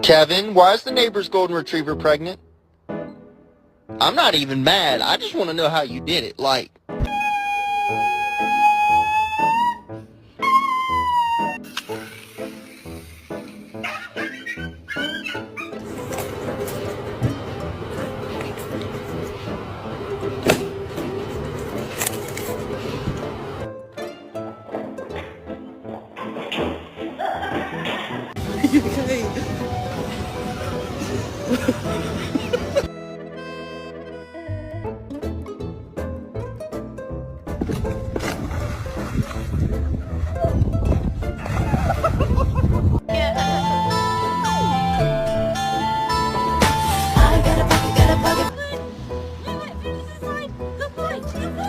Kevin, why is the neighbor's golden retriever pregnant? I'm not even mad. I just want to know how you did it. Like, Okay.